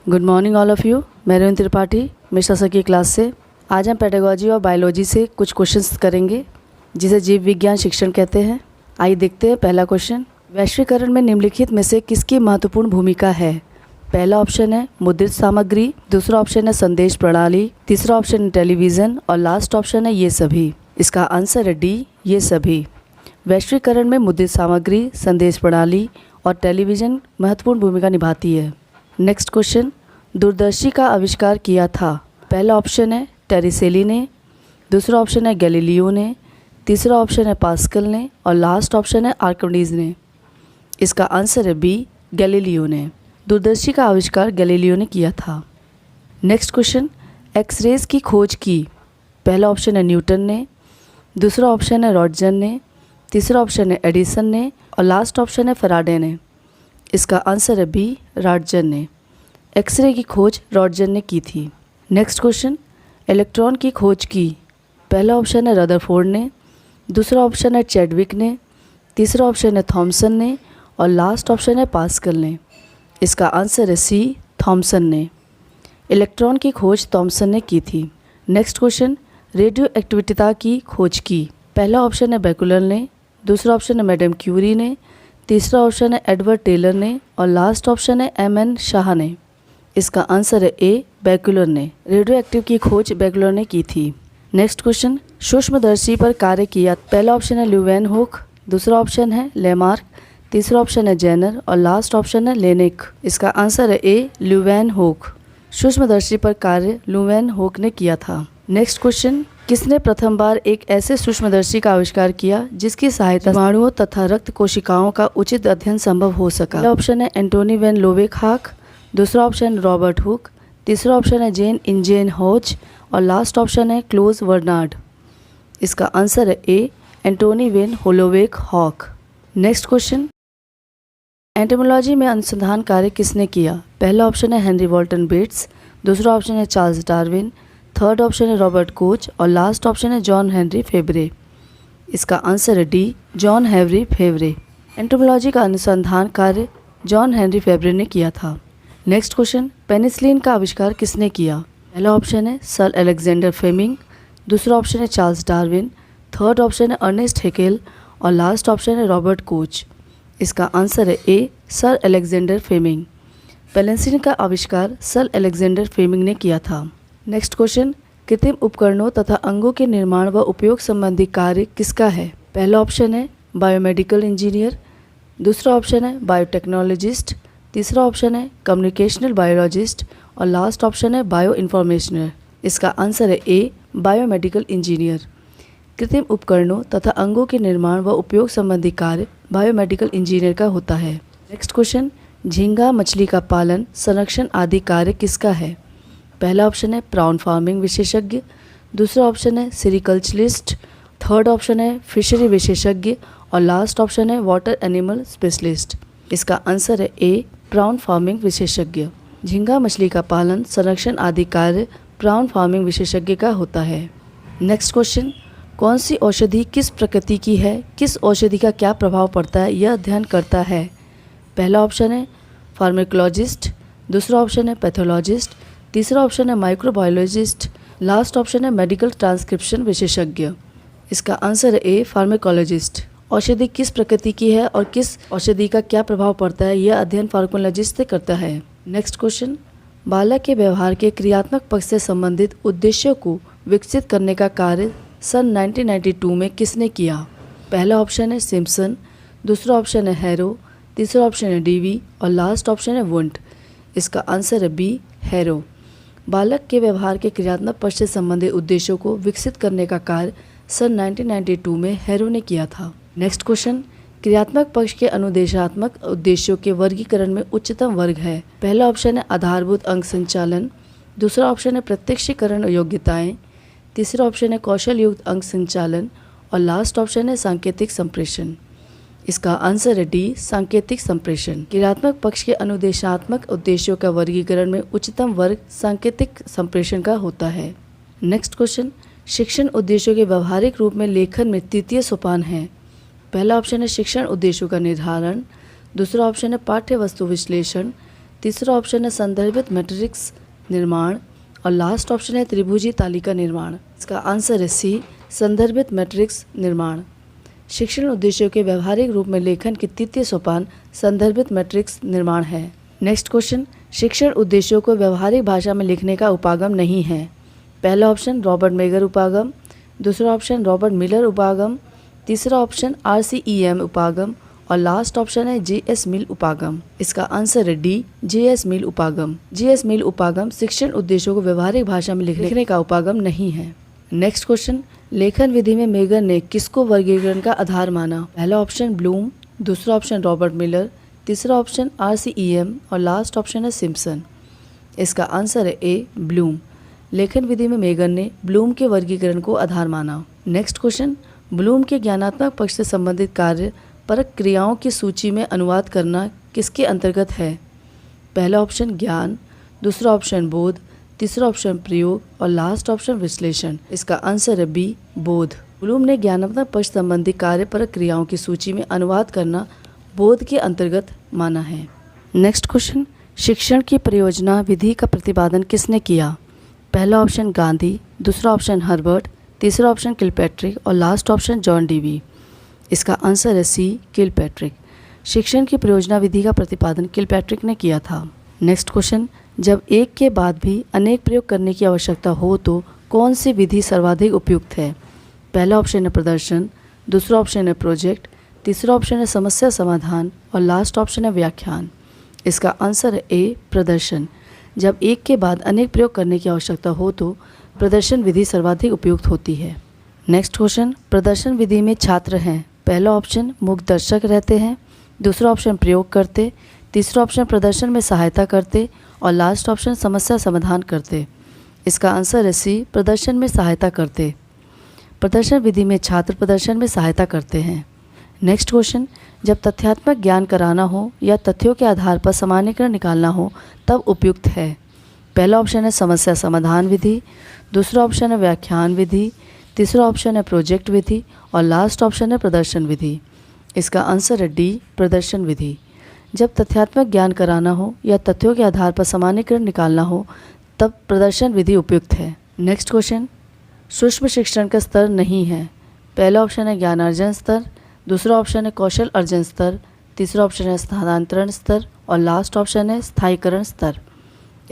Good morning all of you. मैं Revanth Tripathi Mishra sir की class से। आज हम पेडागोजी और बायोलॉजी से कुछ क्वेश्चंस करेंगे जिसे जीव विज्ञान शिक्षण कहते हैं। आइए देखते हैं पहला क्वेश्चन। वैश्वीकरण में निम्नलिखित में से किसकी महत्वपूर्ण भूमिका है? पहला ऑप्शन है मुद्रित सामग्री, दूसरा ऑप्शन है संदेश प्रणाली, तीसरा ऑप्शन है टेलीविज़न और लास्ट ऑप्शन है ये सभी। इसका आंसर है डी, ये सभी। वैश्वीकरण में मुद्रित सामग्री, संदेश प्रणाली और टेलीविज़न महत्वपूर्ण भूमिका निभाती है। Next question. दूरदर्शी का आविष्कार किया था? पहला ऑप्शन है टेरिसेली ने, दूसरा ऑप्शन है गैलीलियो ने, तीसरा ऑप्शन है पास्कल ने और लास्ट ऑप्शन है आर्किमिडीज ने। इसका आंसर है बी, गैलीलियो ने। दूरदर्शी का आविष्कार गैलीलियो ने किया था। Next question. एक्सरेज की खोज की? पहला ऑप्शन है न्यूटन ने, दूसरा ऑप्शन है रॉटजन ने, तीसरा ऑप्शन है एडिसन ने और लास्ट ऑप्शन है फैराडे ने। इसका आंसर है बी, रॉटजन ने। एक्सरे की खोज रॉटजन ने की थी। Next question. इलेक्ट्रॉन की खोज की? पहला ऑप्शन है रदरफोर्ड ने, दूसरा ऑप्शन है चैडविक ने, तीसरा ऑप्शन है थॉमसन ने और लास्ट ऑप्शन है पास्कल ने। इसका आंसर है सी, थॉमसन ने। इलेक्ट्रॉन की खोज थॉमसन ने की थी। Next question. रेडियो एक्टिविटीता की खोज की? पहला ऑप्शन है बैकुलर ने, दूसरा ऑप्शन है मैडम क्यूरी ने, तीसरा ऑप्शन है एडवर्ड टेलर ने और लास्ट ऑप्शन है एम.एन. शाह ने। इसका आंसर है ए, बैकुलर ने। रेडियो एक्टिव की खोज बैकुलर ने की थी। Next question. सूक्ष्मदर्शी पर कार्य किया? पहला ऑप्शन है ल्यूवेनहोक, दूसरा ऑप्शन है लेमार्क, तीसरा ऑप्शन है जेनर और लास्ट ऑप्शन है लेनेक। इसका आंसर है ए, ल्यूवेनहोक। सूक्ष्मदर्शी पर कार्य ल्यूवेनहोक ने किया था। Next question. किसने प्रथम बार एक ऐसे सूक्ष्मदर्शी का आविष्कार किया जिसकी सहायता जीवाणुओं तथा रक्त कोशिकाओं का उचित अध्ययन संभव हो सका? पहला ऑप्शन है एंटोनी वैन लोवेनहॉक, दूसरा ऑप्शन रॉबर्ट हुक, तीसरा ऑप्शन है जेन इंजेन हॉच और लास्ट ऑप्शन है क्लोज वर्नार्ड। इसका आंसर है A, Antonie van Leeuwenhoek. Next question. Entomology में अनुसंधान कार्य किसने किया? पहला ऑप्शन है हेनरी वॉल्टन बेट्स, दूसरा ऑप्शन है चार्ल्स डार्विन, थर्ड ऑप्शन है रॉबर्ट कोच और लास्ट ऑप्शन है जॉन हेनरी फेवरे। इसका आंसर है D, John Henry Fabre. Entomology का अनुसंधान कार्य जॉन हेनरी फेवरे ने किया था। Next question. पेनिसिलिन का आविष्कार किसने किया? पहला ऑप्शन है सर अलेक्जेंडर फ्लेमिंग, दूसरा ऑप्शन है चार्ल्स डार्विन, थर्ड ऑप्शन है अर्नेस्ट हैकेल और लास्ट ऑप्शन है रॉबर्ट कोच। इसका आंसर है ए, सर अलेक्जेंडर फ्लेमिंग। पेनिसिलिन का आविष्कार सर अलेक्जेंडर फ्लेमिंग ने किया था। Next question. कृत्रिम उपकरणों तथा अंगों के निर्माण व उपयोग संबंधी कार्य किसका है? पहला ऑप्शन है बायोमेडिकल इंजीनियर, दूसरा ऑप्शन है बायोटेक्नोलॉजिस्ट, तीसरा ऑप्शन है कम्युनिकेशनल बायोलॉजिस्ट और लास्ट ऑप्शन है बायो इन्फॉर्मेशनर। इसका आंसर है ए, बायोमेडिकल इंजीनियर। कृत्रिम उपकरणों तथा अंगों के निर्माण व उपयोग संबंधी कार्य बायोमेडिकल इंजीनियर का होता है। Next question. झींगा मछली का पालन, संरक्षण आदि कार्य किसका है? पहला ऑप्शन है प्राउन फार्मिंग विशेषज्ञ, दूसरा ऑप्शन है सेरिकल्चरिस्ट, थर्ड ऑप्शन है फिशरी विशेषज्ञ और लास्ट ऑप्शन है वाटर एनिमल स्पेशलिस्ट। इसका आंसर है ए, प्राउन फार्मिंग विशेषज्ञ। झींगा मछली का पालन, संरक्षण आदि कार्य प्राउन फार्मिंग विशेषज्ञ का होता है। Next question. कौन सी औषधि किस प्रकृति की है, किस औषधि का क्या प्रभाव पड़ता है, यह अध्ययन करता है? पहला ऑप्शन है फार्माकोलॉजिस्ट, दूसरा ऑप्शन है पैथोलॉजिस्ट, तीसरा ऑप्शन है माइक्रोबायोलॉजिस्ट, लास्ट ऑप्शन है मेडिकल ट्रांसक्रिप्शन विशेषज्ञ। इसका आंसर है ए, फार्माकोलॉजिस्ट। औषधि किस प्रकृति की है और किस औषधि का क्या प्रभाव पड़ता है, यह अध्ययन फार्माकोलॉजिस्ट से करता है। Next question. बालक के व्यवहार के क्रियात्मक पक्ष से संबंधित उद्देश्यों को विकसित करने का कार्य सन 1992 में किसने किया? पहला ऑप्शन है सिम्पसन, दूसरा ऑप्शन है हैरो, तीसरा ऑप्शन है डीवी और लास्ट ऑप्शन है वुंट। इसका आंसर है बी, हैरो। बालक के व्यवहार के क्रियात्मक पक्ष से संबंधित उद्देश्यों को विकसित करने का कार्य सन 1992 में हैरो ने किया था। Next question. क्रियात्मक पक्ष के अनुदेशात्मक उद्देश्यों के वर्गीकरण में उच्चतम वर्ग है? पहला ऑप्शन है आधारभूत अंग संचालन, दूसरा ऑप्शन है प्रत्यक्षीकरण योग्यताएं, तीसरा ऑप्शन है कौशल युक्त अंग संचालन और लास्ट ऑप्शन है सांकेतिक संप्रेषण। इसका आंसर है डी, सांकेतिक संप्रेषण। क्रियात्मक पक्ष के अनुदेशात्मक उद्देश्यों का वर्गीकरण में उच्चतम वर्ग सांकेतिक संप्रेषण का होता है। Next question. शिक्षण उद्देश्यों के व्यवहारिक रूप में लेखन में तृतीय सोपान है? पहला ऑप्शन है शिक्षण उद्देश्यों का निर्धारण, दूसरा ऑप्शन है पाठ्य वस्तु विश्लेषण, तीसरा ऑप्शन है संदर्भित मैट्रिक्स निर्माण और लास्ट ऑप्शन है त्रिभुजी तालिका निर्माण। इसका आंसर है सी, संदर्भित मैट्रिक्स निर्माण। शिक्षण उद्देश्यों के व्यवहारिक रूप में लेखन की तृतीय सोपान संदर्भित मैट्रिक्स निर्माण है। नेक्स्ट क्वेश्चन, शिक्षण उद्देश्यों को व्यवहारिक भाषा में लिखने का उपागम नहीं है। पहला ऑप्शन रॉबर्ट मेगर उपागम, दूसरा ऑप्शन रॉबर्ट मिलर उपागम, तीसरा ऑप्शन RCEM उपागम और लास्ट ऑप्शन है JS मिल उपागम। इसका आंसर है डी, JS मिल उपागम। JS मिल उपागम शिक्षण उद्देश्यों को व्यवहारिक भाषा में लिखने का उपागम नहीं है। नेक्स्ट क्वेश्चन, लेखन विधि में मेगर ने किसको वर्गीकरण का आधार माना। पहला ऑप्शन ब्लूम, दूसरा ऑप्शन रॉबर्ट मिलर, तीसरा ऑप्शन RCEM और लास्ट ऑप्शन है सिम्पसन। इसका आंसर है ए, ब्लूम। लेखन विधि में मेगर ने ब्लूम के वर्गीकरण को आधार माना। नेक्स्ट क्वेश्चन, ब्लूम के ज्ञानात्मक पक्ष से संबंधित कार्य परक क्रियाओं की सूची में अनुवाद करना किसके अंतर्गत है। पहला ऑप्शन ज्ञान, दूसरा ऑप्शन बोध, तीसरा ऑप्शन प्रयोग और लास्ट ऑप्शन विश्लेषण। इसका आंसर है बी, बोध। ब्लूम ने ज्ञानात्मक पक्ष संबंधी कार्य परक क्रियाओं की सूची में अनुवाद करना बोध के अंतर्गत माना है। नेक्स्ट क्वेश्चन, शिक्षण की परियोजना विधि का प्रतिपादन किसने किया। पहला ऑप्शन गांधी, दूसरा ऑप्शन हर्बर्ट, तीसरा ऑप्शन किलपैट्रिक और लास्ट ऑप्शन जॉन डीवी। इसका आंसर है सी, किलपैट्रिक। शिक्षण की परियोजना विधि का प्रतिपादन किलपैट्रिक ने किया था। नेक्स्ट क्वेश्चन, जब एक के बाद भी अनेक प्रयोग करने की आवश्यकता हो तो कौन सी विधि सर्वाधिक उपयुक्त है। पहला ऑप्शन है प्रदर्शन, दूसरा ऑप्शन है प्रोजेक्ट, तीसरा ऑप्शन है समस्या समाधान और लास्ट ऑप्शन है व्याख्यान। इसका आंसर है ए, प्रदर्शन। जब एक के बाद अनेक प्रयोग करने की आवश्यकता हो तो प्रदर्शन विधि सर्वाधिक उपयुक्त होती है। नेक्स्ट क्वेश्चन, प्रदर्शन विधि में छात्र हैं। पहला ऑप्शन मुख्य दर्शक रहते हैं, दूसरा ऑप्शन प्रयोग करते, तीसरा ऑप्शन प्रदर्शन में सहायता करते और लास्ट ऑप्शन समस्या समाधान करते। इसका आंसर है सी, प्रदर्शन में सहायता करते। प्रदर्शन विधि में छात्र प्रदर्शन में सहायता करते हैं। नेक्स्ट क्वेश्चन, जब तथ्यात्मक ज्ञान कराना हो या तथ्यों के आधार पर सामान्यीकरण निकालना हो तब उपयुक्त है। पहला ऑप्शन है समस्या समाधान विधि, दूसरा ऑप्शन है व्याख्यान विधि, तीसरा ऑप्शन है प्रोजेक्ट विधि और लास्ट ऑप्शन है प्रदर्शन विधि। इसका आंसर है डी, प्रदर्शन विधि। जब तथ्यात्मक ज्ञान कराना हो या तथ्यों के आधार पर सामान्यीकरण निकालना हो तब प्रदर्शन विधि उपयुक्त है। नेक्स्ट क्वेश्चन, सूक्ष्म शिक्षण का स्तर नहीं है। पहला ऑप्शन है ज्ञानार्जन स्तर, दूसरा ऑप्शन है कौशल अर्जन स्तर, तीसरा ऑप्शन है स्थानांतरण स्तर और लास्ट ऑप्शन है स्थायीकरण स्तर।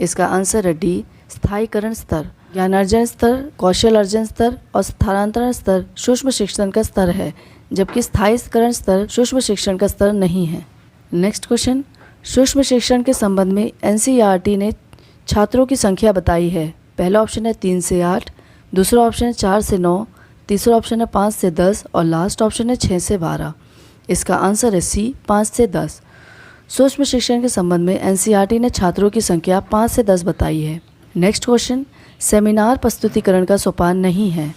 इसका आंसर है डी, स्थायीकरण स्तर। ज्ञानार्जन स्तर, कौशल अर्जन स्तर और स्थानांतरण स्तर सूक्ष्म शिक्षण का स्तर है, जबकि स्थायीकरण स्तर सूक्ष्म शिक्षण का स्तर नहीं है। नेक्स्ट क्वेश्चन, सूक्ष्म शिक्षण के संबंध में NCERT ने छात्रों की संख्या बताई है। पहला ऑप्शन है 3 से 8, दूसरा ऑप्शन है 4 से 9, तीसरा ऑप्शन है 5 से 10 और लास्ट ऑप्शन है 6 से 12। इसका आंसर है सी, 5 से 10। सूक्ष्म शिक्षण के संबंध में NCERT ने छात्रों की संख्या 5 से 10 बताई है। नेक्स्ट क्वेश्चन, सेमिनार प्रस्तुतिकरण का सोपान नहीं है।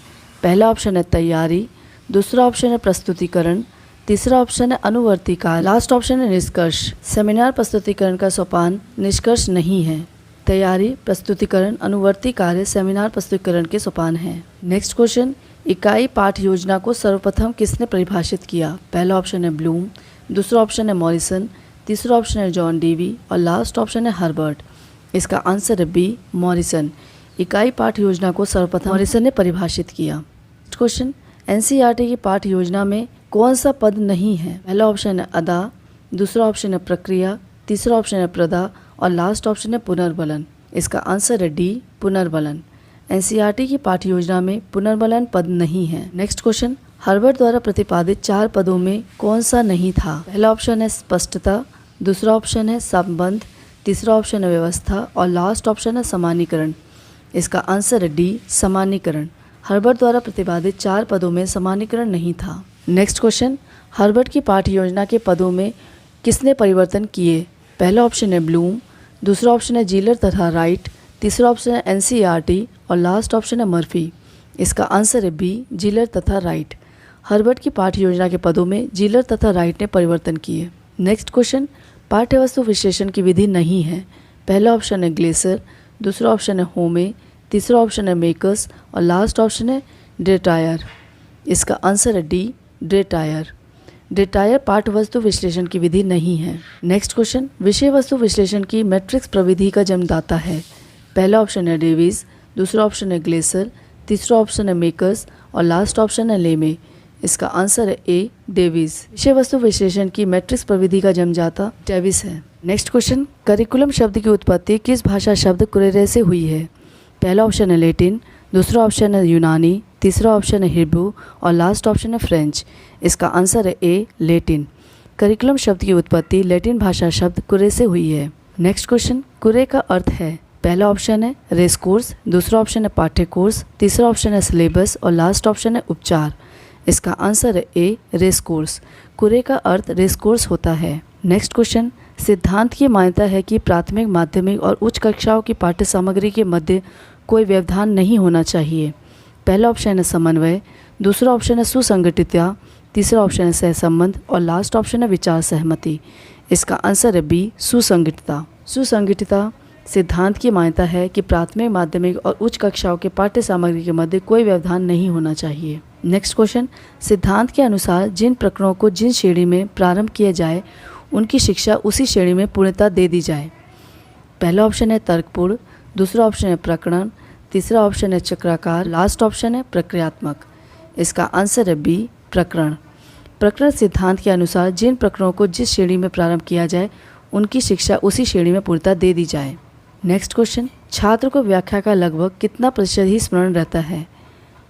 पहला ऑप्शन है तैयारी, दूसरा ऑप्शन है प्रस्तुतिकरण, तीसरा ऑप्शन है अनुवर्ती कार्य, लास्ट ऑप्शन है निष्कर्ष। सेमिनार प्रस्तुतिकरण का सोपान निष्कर्ष नहीं है। तैयारी, प्रस्तुतिकरण, अनुवर्ती कार्य सेमिनार प्रस्तुतिकरण के सोपान हैं। नेक्स्ट क्वेश्चन, इकाई पाठ योजना को सर्वप्रथम किसने परिभाषित किया। पहला ऑप्शन है ब्लूम, दूसरा ऑप्शन है मॉरिसन, तीसरा ऑप्शन है जॉन डीवी और लास्ट ऑप्शन है हर्बर्ट। इसका आंसर है बी, मॉरिसन। इकाई पाठ योजना को सर्वप्रथम मॉरिसन ने परिभाषित किया। नेक्स्ट क्वेश्चन, NCERT की पाठ योजना में कौन सा पद नहीं है। पहला ऑप्शन है अदा, दूसरा ऑप्शन है प्रक्रिया, तीसरा ऑप्शन है प्रदा और लास्ट ऑप्शन है पुनर्बलन। इसका आंसर है डी, पुनर्बलन। NCERT की पाठ योजना में पुनर्बलन पद नहीं है। नेक्स्ट क्वेश्चन, हर्बर्ट द्वारा प्रतिपादित 4 पदों में कौन सा नहीं था। पहला ऑप्शन है स्पष्टता, दूसरा ऑप्शन है संबंध, तीसरा ऑप्शन है व्यवस्था और लास्ट ऑप्शन है सामान्यीकरण। इसका आंसर है डी, सामान्यीकरण। हर्बर्ट द्वारा प्रतिपादित 4 पदों में सामान्यीकरण नहीं था। नेक्स्ट क्वेश्चन, हर्बर्ट की पाठ योजना के पदों में किसने परिवर्तन किए। पहला ऑप्शन है ब्लूम, दूसरा ऑप्शन है जीलर तथा राइट, तीसरा ऑप्शन है NCERT और लास्ट ऑप्शन है मर्फी। इसका आंसर है बी, जीलर तथा राइट। हर्बर्ट की पाठ योजना के पदों में जीलर तथा राइट ने परिवर्तन किए। नेक्स्ट क्वेश्चन, पाठ्यवस्तु विश्लेषण की विधि नहीं है। पहला ऑप्शन है ग्लेसर, दूसरा ऑप्शन है होमे, तीसरा ऑप्शन है मेकर्स और लास्ट ऑप्शन है डेटायर। इसका आंसर है डी, डेटायर। डिटायर पाठ वस्तु विश्लेषण की विधि नहीं है। नेक्स्ट क्वेश्चन, विषय वस्तु विश्लेषण की मैट्रिक्स प्रविधि का जन्मदाता है। पहला ऑप्शन है डेविस, दूसरा ऑप्शन है ग्लेसर, तीसरा ऑप्शन है मेकर्स और लास्ट ऑप्शन है लेमे। इसका आंसर है ए, डेविस। विषय वस्तु विश्लेषण की मैट्रिक्स प्रविधि का जन्मदाता डेविस है। नेक्स्ट क्वेश्चन, करिकुलम शब्द की उत्पत्ति किस भाषा शब्द कुरेरे से हुई है। पहला ऑप्शन है लैटिन, दूसरा ऑप्शन है यूनानी, तीसरा ऑप्शन है हिब्रू और लास्ट ऑप्शन है फ्रेंच। इसका आंसर है ए, लैटिन। करिकुलम शब्द की उत्पत्ति लैटिन भाषा शब्द कुरे से हुई है। नेक्स्ट क्वेश्चन, कुरे का अर्थ है। पहला ऑप्शन है रेस कोर्स, दूसरा ऑप्शन है पाठ्य कोर्स, तीसरा ऑप्शन है सिलेबस और लास्ट ऑप्शन है उपचार। इसका आंसर है ए, रेस कोर्स। कुरे का अर्थ रेस कोर्स होता है। नेक्स्ट क्वेश्चन, सिद्धांत की मान्यता है कि प्राथमिक, माध्यमिक और उच्च कक्षाओं की पाठ्य सामग्री के मध्य कोई व्यवधान नहीं होना चाहिए। पहला ऑप्शन है समन्वय, दूसरा ऑप्शन है सुसंगठितता, तीसरा ऑप्शन है सहसंबंध और लास्ट ऑप्शन है विचार सहमति। इसका आंसर है बी, सुसंगठितता। सुसंगठितता सिद्धांत की मान्यता है कि प्राथमिक, माध्यमिक और उच्च कक्षाओं के पाठ्य सामग्री के मध्य कोई व्यवधान नहीं होना चाहिए। नेक्स्ट क्वेश्चन, सिद्धांत के अनुसार जिन प्रकरणों को जिन श्रेणी में प्रारंभ किया जाए उनकी शिक्षा उसी श्रेणी में पूर्णता दे दी जाए। पहला ऑप्शन है तर्कपूर्ण, दूसरा ऑप्शन है प्रकरण, तीसरा ऑप्शन है चक्राकार, लास्ट ऑप्शन है प्रक्रियात्मक। इसका आंसर है बी, प्रकरण। प्रकरण सिद्धांत के अनुसार जिन प्रकरणों को जिस श्रेणी में प्रारंभ किया जाए उनकी शिक्षा उसी श्रेणी में पूर्णता दे दी जाए। नेक्स्ट क्वेश्चन, छात्र को व्याख्या का लगभग कितना प्रतिशत ही स्मरण रहता है।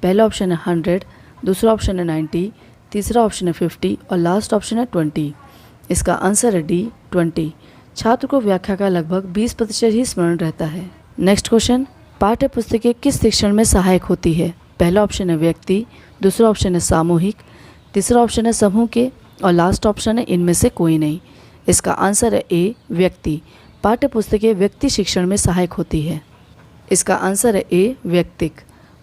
पहला ऑप्शन है 100, दूसरा ऑप्शन है 90, तीसरा ऑप्शन है 50 और लास्ट ऑप्शन है 20। इसका आंसर है डी, 20। छात्र को व्याख्या का लगभग 20% ही स्मरण रहता है। नेक्स्ट क्वेश्चन, पाठ्य पुस्तकें किस शिक्षण में सहायक होती है। पहला ऑप्शन है व्यक्ति, दूसरा ऑप्शन है सामूहिक, तीसरा ऑप्शन है समूह के और लास्ट ऑप्शन है इनमें से कोई नहीं। इसका आंसर है ए, व्यक्ति। पाठ्य पुस्तकें व्यक्ति शिक्षण में सहायक होती है। इसका आंसर है ए, व्यक्तिक।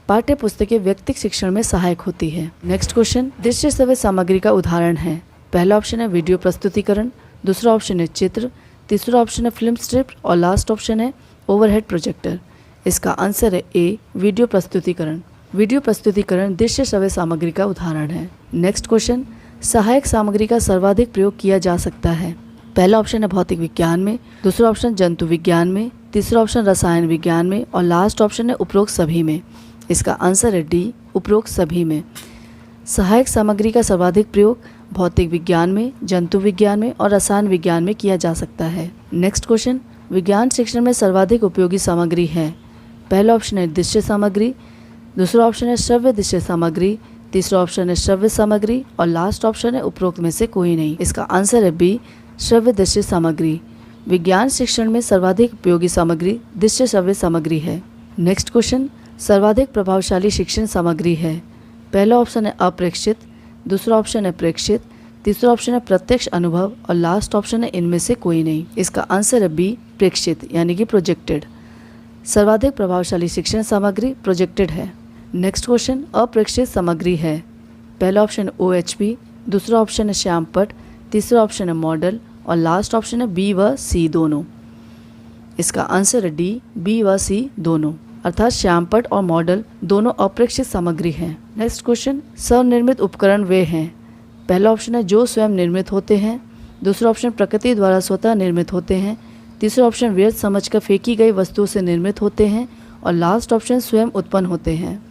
पाठ्य पुस्तकें व्यक्तिक शिक्षण में सहायक होती है। नेक्स्ट क्वेश्चन, दृश्य श्रव्य सामग्री का उदाहरण है। पहला ऑप्शन है वीडियो प्रस्तुतिकरण, दूसरा ऑप्शन है चित्र, तीसरा ऑप्शन है फिल्म स्ट्रिप और लास्ट ऑप्शन है ओवरहेड प्रोजेक्टर। इसका आंसर है ए, वीडियो प्रस्तुतिकरण। वीडियो प्रस्तुतिकरण दृश्य श्रव्य सामग्री का उदाहरण है। नेक्स्ट क्वेश्चन, सहायक सामग्री का सर्वाधिक प्रयोग किया जा सकता है। पहला ऑप्शन है भौतिक विज्ञान में, दूसरा ऑप्शन जंतु विज्ञान में, तीसरा ऑप्शन रसायन विज्ञान में और लास्ट ऑप्शन है उपरोक्त सभी में। इसका आंसर है डी, उपरोक्त सभी में। सहायक सामग्री का सर्वाधिक प्रयोग भौतिक विज्ञान में, जंतु विज्ञान में और रसायन विज्ञान में किया जा सकता है। नेक्स्ट क्वेश्चन, विज्ञान शिक्षण में सर्वाधिक उपयोगी सामग्री है। पहला ऑप्शन है दृश्य सामग्री, दूसरा ऑप्शन है श्रव्य दृश्य सामग्री, तीसरा ऑप्शन है श्रव्य सामग्री और लास्ट ऑप्शन है उपरोक्त में से कोई नहीं। इसका आंसर है बी, श्रव्य दृश्य सामग्री। विज्ञान शिक्षण में सर्वाधिक उपयोगी सामग्री दृश्य श्रव्य सामग्री है। नेक्स्ट क्वेश्चन, सर्वाधिक प्रभावशाली शिक्षण सामग्री है। पहला ऑप्शन है अप्रेक्षित, दूसरा ऑप्शन है प्रेक्षित, तीसरा ऑप्शन है प्रत्यक्ष अनुभव और लास्ट ऑप्शन है इनमें से कोई नहीं। इसका आंसर है बी, प्रेक्षित यानी कि प्रोजेक्टेड। सर्वाधिक प्रभावशाली शिक्षण सामग्री प्रोजेक्टेड है। नेक्स्ट क्वेश्चन, अप्रेक्षित सामग्री है। पहला ऑप्शन है OHP, दूसरा ऑप्शन है श्यामपट्ट, तीसरा ऑप्शन है मॉडल और लास्ट ऑप्शन है बी व सी दोनों। इसका आंसर है डी, बी व सी दोनों, अर्थात श्यामपट्ट और मॉडल दोनों अप्रेक्षित सामग्री हैं। नेक्स्ट क्वेश्चन, स्वनिर्मित उपकरण वे हैं। पहला ऑप्शन है जो स्वयं निर्मित होते हैं, दूसरा ऑप्शन प्रकृति द्वारा स्वतः निर्मित होते हैं, तीसरा ऑप्शन व्यर्थ समझकर फेंकी गई वस्तुओं से निर्मित होते हैं और लास्ट ऑप्शन स्वयं उत्पन्न होते हैं।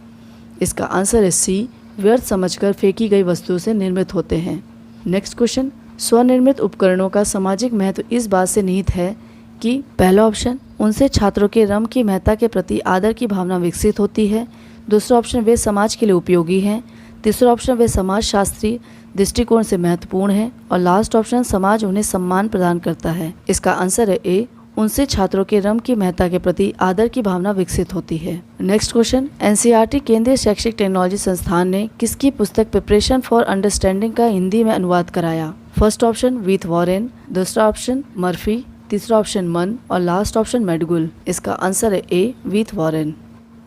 इसका आंसर है सी, व्यर्थ समझकर फेंकी गई वस्तुओं से निर्मित होते हैं। नेक्स्ट क्वेश्चन, स्वनिर्मित उपकरणों का सामाजिक महत्व इस बात से निहित है कि पहला ऑप्शन, उनसे छात्रों के रम की महत्ता के प्रति आदर की भावना विकसित होती है, दूसरा ऑप्शन वे समाज के लिए उपयोगी हैं, तीसरा ऑप्शन वे समाज शास्त्रीय दृष्टिकोण से महत्वपूर्ण है और लास्ट ऑप्शन समाज उन्हें सम्मान प्रदान करता है। इसका आंसर है ए, उनसे छात्रों के रम की महत्ता के प्रति आदर की भावना विकसित होती है। नेक्स्ट क्वेश्चन, NCERT केंद्रीय शैक्षिक टेक्नोलॉजी संस्थान ने किसकी पुस्तक प्रिपरेशन फॉर अंडरस्टैंडिंग का हिंदी में अनुवाद कराया। फर्स्ट ऑप्शन विथ वॉरेन, दूसरा ऑप्शन मर्फी, तीसरा ऑप्शन मन और लास्ट ऑप्शन मेडगुल। इसका आंसर है ए, विथ वॉरेन।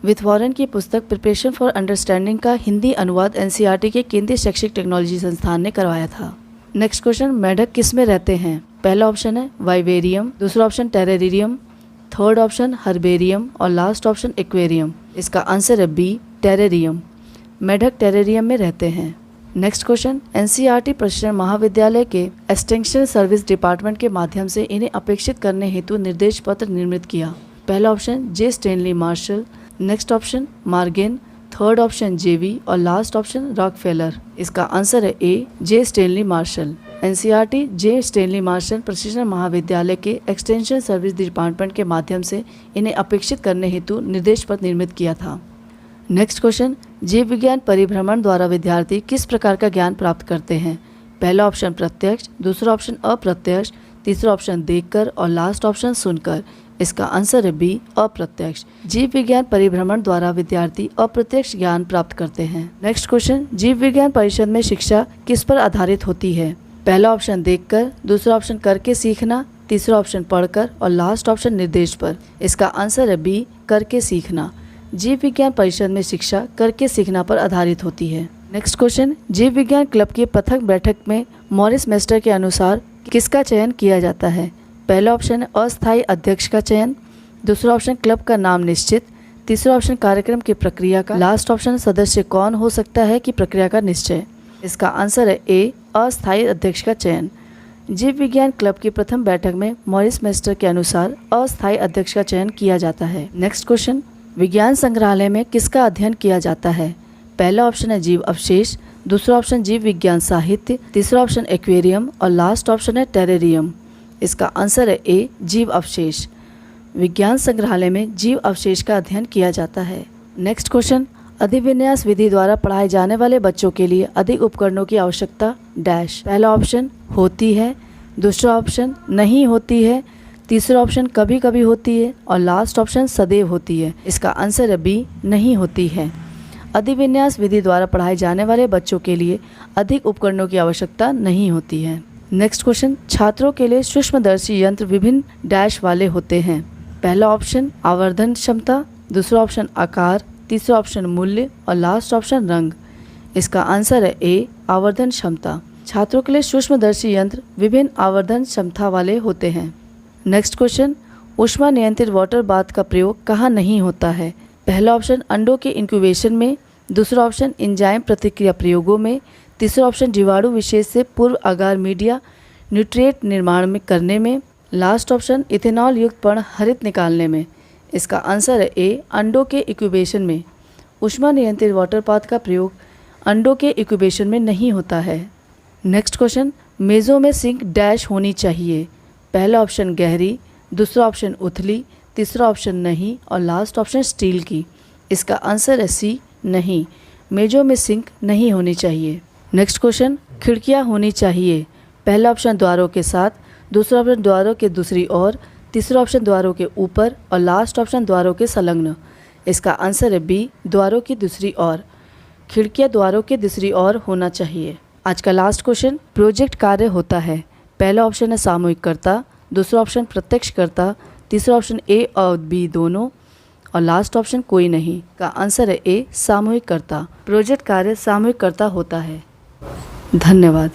विथ वॉरेन की पुस्तक प्रिपरेशन फॉर अंडरस्टैंडिंग का हिंदी अनुवाद NCERT के केंद्रीय शैक्षिक टेक्नोलॉजी संस्थान ने करवाया था। नेक्स्ट क्वेश्चन, मेढक किस में रहते हैं। पहला ऑप्शन है वाइवेरियम, दूसरा option terrarium, third option herbarium और लास्ट ऑप्शन एक्वेरियम। इसका आंसर है बी, टेरेरियम। मेढक टेरेरियम में रहते हैं। नेक्स्ट क्वेश्चन, एनसीईआरटी प्रशिक्षण महाविद्यालय के एक्सटेंशन सर्विस डिपार्टमेंट के माध्यम से इन्हें अपेक्षित करने हेतु निर्देश पत्र निर्मित किया। पहला option J Stanley Marshall, next option Morgan, third option JV और लास्ट ऑप्शन रॉकफेलर। इसका आंसर है A J Stanley Marshall. NCERT J Stanley Marshall प्रशिक्षण महाविद्यालय के एक्सटेंशन सर्विस डिपार्टमेंट के माध्यम से इन्हें अपेक्षित करने हेतु निर्देश पत्र निर्मित किया था। नेक्स्ट क्वेश्चन, जीव विज्ञान परिभ्रमण द्वारा विद्यार्थी किस प्रकार का ज्ञान प्राप्त करते हैं? पहला ऑप्शन प्रत्यक्ष, दूसरा ऑप्शन अप्रत्यक्ष, तीसरा ऑप्शन देखकर और लास्ट ऑप्शन सुनकर। इसका आंसर है बी अप्रत्यक्ष। जीव विज्ञान परिभ्रमण द्वारा विद्यार्थी अप्रत्यक्ष ज्ञान प्राप्त करते हैं। नेक्स्ट क्वेश्चन, जीव विज्ञान परिषद में शिक्षा किस पर आधारित होती है? पहला ऑप्शन देखकर, दूसरा ऑप्शन करके सीखना, तीसरा ऑप्शन पढ़कर और लास्ट ऑप्शन निर्देश पर। इसका आंसर है बी करके सीखना। जीव विज्ञान परिषद में शिक्षा करके सीखना पर आधारित होती है। नेक्स्ट क्वेश्चन, जीव विज्ञान क्लब की प्रथम बैठक में मॉरिस मेस्टर के अनुसार किसका चयन किया जाता है? पहला ऑप्शन है अस्थायी अध्यक्ष का चयन, दूसरा ऑप्शन क्लब का नाम निश्चित, तीसरा ऑप्शन कार्यक्रम की प्रक्रिया का, लास्ट ऑप्शन सदस्य कौन हो सकता है कि प्रक्रिया का निश्चय। इसका आंसर है ए अस्थायी अध्यक्ष का चयन। जीव विज्ञान क्लब की प्रथम बैठक में मॉरिस मेस्टर के अनुसार अस्थायी अध्यक्ष का चयन किया जाता है। नेक्स्ट क्वेश्चन, विज्ञान संग्रहालय में किसका अध्ययन किया जाता है? पहला ऑप्शन है जीव अवशेष, दूसरा ऑप्शन जीव विज्ञान साहित्य, तीसरा ऑप्शन एक्वेरियम और लास्ट ऑप्शन है टेरेरियम। इसका आंसर है ए जीव अवशेष। विज्ञान संग्रहालय में जीव अवशेष का अध्ययन किया जाता है। नेक्स्ट क्वेश्चन, अधिविन्यास विधि द्वारा पढ़ाए जाने वाले बच्चों के लिए अधिक उपकरणों की आवश्यकता डैश। पहला ऑप्शन होती है, दूसरा ऑप्शन नहीं होती है, तीसरा ऑप्शन कभी कभी होती है और लास्ट ऑप्शन सदैव होती है। इसका आंसर है बी नहीं होती है। अधिविन्यास विधि द्वारा पढ़ाए जाने वाले बच्चों के लिए अधिक उपकरणों की आवश्यकता नहीं होती है। नेक्स्ट क्वेश्चन, छात्रों के लिए सूक्ष्मदर्शी यंत्र विभिन्न डैश वाले होते हैं। पहला ऑप्शन आवर्धन क्षमता, दूसरा ऑप्शन आकार, तीसरा ऑप्शन मूल्य और लास्ट ऑप्शन रंग। इसका आंसर है ए आवर्धन क्षमता। छात्रों के लिए सूक्ष्मदर्शी यंत्र विभिन्न आवर्धन क्षमता वाले होते हैं। नेक्स्ट क्वेश्चन, ऊष्मा नियंत्रित वाटर बाथ का प्रयोग कहाँ नहीं होता है? पहला ऑप्शन अंडों के इंक्यूबेशन में, दूसरा ऑप्शन एंजाइम प्रतिक्रिया प्रयोगों में, तीसरा ऑप्शन जीवाणु विशेष से पूर्व आगार मीडिया न्यूट्रिएंट निर्माण में करने में, लास्ट ऑप्शन इथेनॉल युक्त पर्ण हरित निकालने में। इसका आंसर है ए अंडों के इंक्यूबेशन में। ऊष्मा नियंत्रित वाटर बाथ का प्रयोग अंडों के इंक्यूबेशन में नहीं होता है। नेक्स्ट क्वेश्चन, मेज़ों में सिंक डैश होनी चाहिए। पहला ऑप्शन गहरी, दूसरा ऑप्शन उथली, तीसरा ऑप्शन नहीं और लास्ट ऑप्शन स्टील की। इसका आंसर है सी नहीं। मेजों में सिंक नहीं होनी चाहिए। नेक्स्ट क्वेश्चन, खिड़कियां होनी चाहिए। पहला ऑप्शन द्वारों के साथ, दूसरा ऑप्शन द्वारों के दूसरी ओर, तीसरा ऑप्शन द्वारों के ऊपर और लास्ट ऑप्शन द्वारों के संलग्न। इसका आंसर है बी द्वारों की दूसरी ओर। खिड़कियां द्वारों के दूसरी ओर होना चाहिए। आज का लास्ट क्वेश्चन, प्रोजेक्ट कार्य होता है। पहला ऑप्शन है सामूहिककर्ता, दूसरा ऑप्शन प्रत्यक्षकर्ता, तीसरा ऑप्शन ए और बी दोनों और लास्ट ऑप्शन कोई नहीं। का आंसर है ए सामूहिककर्ता। प्रोजेक्ट कार्य सामूहिककर्ता होता है। धन्यवाद।